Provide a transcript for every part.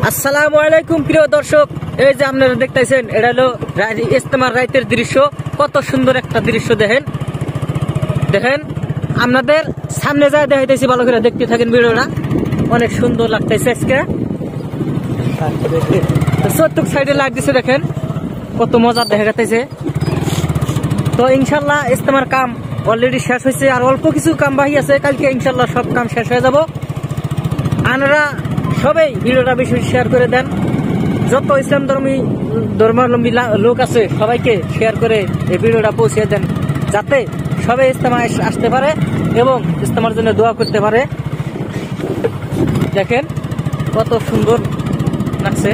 আসসালামু আলাইকুম প্রিয় দর্শক, এই যে আপনারা দেখতেছেন এটা হলো ইজতেমার রাতের দৃশ্য। কত সুন্দর একটা দৃশ্য দেখেন দেখেন আপনাদের সামনে যায় দেখাইতেছি, ভালো করে দেখতে থাকেন ভিডিওটা। অনেক সুন্দর লাগতেছে আজকে। চতুর্থ সাইডে লাইট দিছে, দেখেন কত মজা দেখা যাচ্ছে। তো ইনশাল্লাহ ইজতেমার কাম অলরেডি শেষ হয়েছে, আর অল্প কিছু কাম বাকি আছে। কালকে ইনশাল্লাহ সব কাম শেষ হয়ে যাব। আপনারা সবাই ভিডিওটা বেশি শেয়ার করে দেন। যত ইসলাম ধর্মাবলম্বী লোক আছে সবাইকে শেয়ার করে এই ভিডিওটা পৌঁছে দেন, যাতে সবাই ইজতেমা আসতে পারে এবং ইজতেমার জন্য দোয়া করতে পারে। দেখেন কত সুন্দর লাগছে।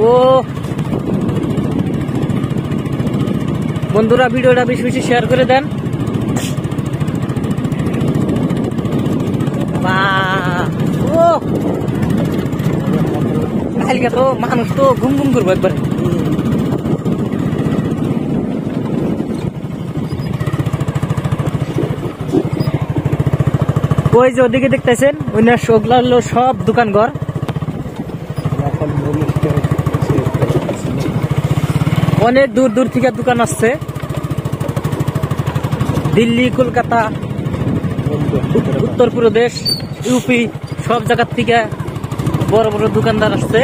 ও বন্ধুরা, ভিডিওটা বেশি বেশি শেয়ার করে দেন। কালকে তো মানুষ তো ঘুম ঘুম করবো একবার। ওই যে ওদিকে দেখতেছেন ওগুলা হলো সব দোকান ঘর। অনেক দূর দূর থেকে দোকান আসছে, দিল্লি, কলকাতা, উত্তরপ্রদেশ, ইউপি, সব জায়গার থেকে বড় বড় দোকানদার আসছে।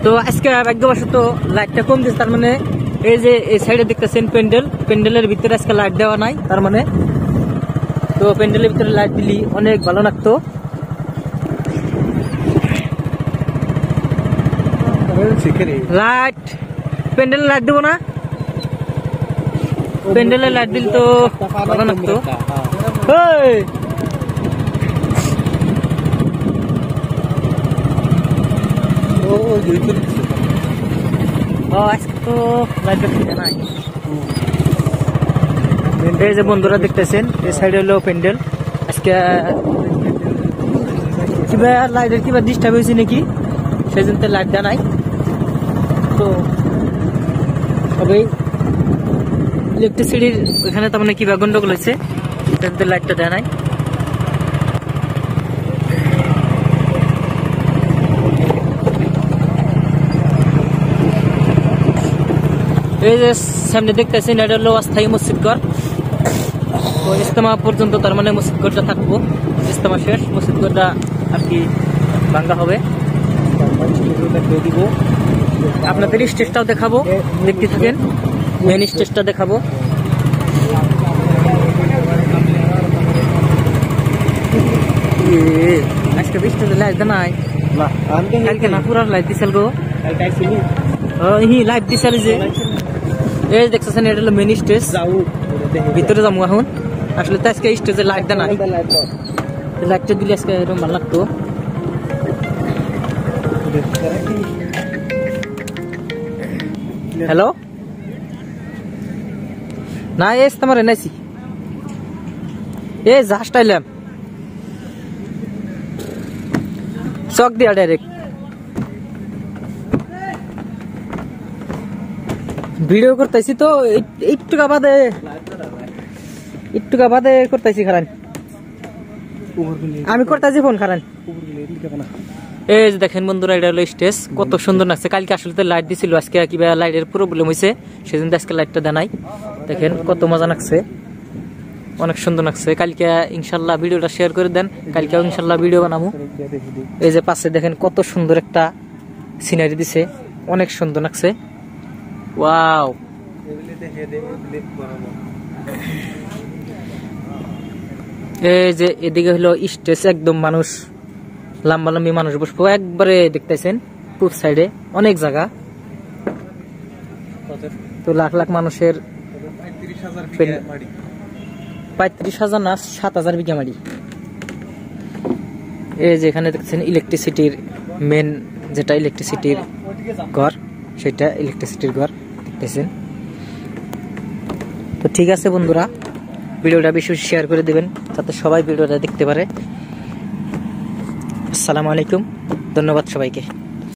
তো আজকে ভাগ্যবশত লাইটটা কম দিচ্ছে, তার মানে এই যে এই সাইডে দেখতেছেন প্যান্ডেলের ভিতরে আজকে লাইট দেওয়া নাই, তার মানে তো প্যান্ডেলের ভিতরে লাইট দিলি অনেক ভালো লাগতো। লাইট প্যান্ডেলে লাইট দেবো না, প্যান্ডেলে লাইট দিল তো ভালো লাগতো। আজকে তো লাইট দেখতে নাই। এই যে বন্ধুরা দেখতেছেন এই সাইডে হলো প্যান্ডেল। আজকে কিবা লাইটের কিবা ডিস্টার্ব হয়েছে নাকি, সেই জন্য লাইট দেওয়া নাই। তো সবাই ইলেকট্রিসিটির ওইখানে তার মানে কিবা গন্ডগোল হয়েছে, লাইটটা দেওয়া নাই। এই যে সামনে দেখতেছেন এটা হলো অস্থায়ী মসজিদ ঘর। তো ইজতেমা পর্যন্ত তার মানে মসজিদ ঘরটা থাকবো, ইজতেমা শেষ মসজিদ ঘরটা আর কি ভাঙ্গা হবে। আপনাদের স্টেজটাও দেখাবো, দেখতে থাকেন। মেন স্টেজটা দেখাবো। আজকে বৃষ্টি লাইট নাই, কালকে না পুরা লাইট দিছিল গো। লাইট দিছিল যে এই দেখতেছেন এটা হলো মেন স্টেজ। ভিতরে যাবো এখন। আসলে তো আজকে স্টেজে লাইট দেয় নাই, লাইটটা দিলে আজকে এরকম ভালো লাগতো। হ্যালো, না এস তোমার এনেছি এ জাহাজটা এলাম চক দিয়া ডাইরেক্ট। ভিডিও করতেছি তো একটু বাদে করতেছি। খারান আমি করতেছি ফোন খারান। এই যে দেখেন বন্ধুরা, এটা হলো স্টেজ। কত সুন্দর লাগছে। কালকে আসলে তো লাইট দিছিল, আজকে কিবা লাইটের প্রবলেম হয়েছে, সেজন্য আজকে লাইটটা দেয় নাই। দেখেন কত মজা লাগছে, অনেক সুন্দর লাগছে। কালকে ইনশাল্লাহ ভিডিওটা শেয়ার করে দেন, কালকেও ইনশাল্লাহ ভিডিও বানাবো। এই যে পাশে দেখেন কত সুন্দর একটা সিনারি দিছে, অনেক সুন্দর লাগছে। ওয়াও, এই যে এদিকে হলো স্টেজ, একদম মানুষ লম্বালম্বি মানুষ বসবো একবারে। দেখতেছেন পূব সাইডে অনেক জায়গা, তো লাখ লাখ মানুষের 35,000 না 7,000 বিঘা মাটি। এই যে এখানে দেখছেন ইলেকট্রিসিটির মেন যেটা ইলেকট্রিসিটির ঘর, সেটা ইলেকট্রিসিটির ঘর দেখতেছেন। তো ঠিক আছে বন্ধুরা, ভিডিওটা বেশি শেয়ার করে দেবেন যাতে সবাই ভিডিওটা দেখতে পারে। আসসালামু আলাইকুম, ধন্যবাদ সবাইকে।